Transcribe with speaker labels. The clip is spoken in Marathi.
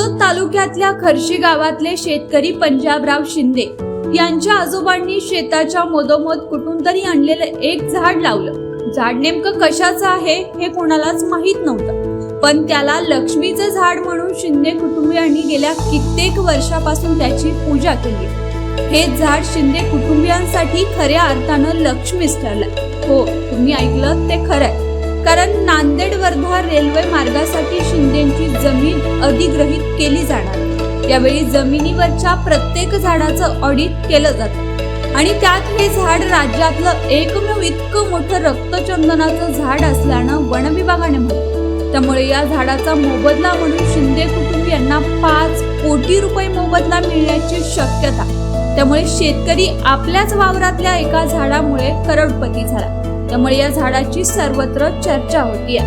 Speaker 1: कर्जत तालुक्यातल्या खर्शी गावातले शेतकरी पंजाबराव शिंदे यांच्या आजोबांनी शेताच्या मधोमध कुठून तरी आणलेलं एक झाड लावलं। झाड नेमकं कशाचं आहे हे कोणालाच माहित नव्हतं, पण त्याला लक्ष्मीचं झाड म्हणून शिंदे कुटुंबियांनी गेल्या कित्येक वर्षापासून त्याची पूजा केली। हे झाड शिंदे कुटुंबियांसाठी खऱ्या अर्थानं लक्ष्मीच ठरलंय। हो, तुम्ही ऐकलं ते खरंय, कारण नांदेड वर्धा रेल्वे मार्गासाठी शिंदेची जमीन अधिग्रहित केली जाणार। यावेळी जमिनीवरच्या प्रत्येक झाडाचं ऑडिट केलं जातं आणि त्यात हे झाड राज्यातलं एकमेव इतकं मोठं रक्तचंदनाचं झाड असल्यानं वन विभागाने म्हटलं। त्यामुळे या झाडाचा मोबदला म्हणून शिंदे कुटुंबियांना 5 कोटी रुपये मोबदला मिळण्याची शक्यता। त्यामुळे शेतकरी आपल्याच वावरातल्या एका झाडामुळे करोडपती झाला। त्यामुळे या झाडाची सर्वत्र चर्चा होतीये।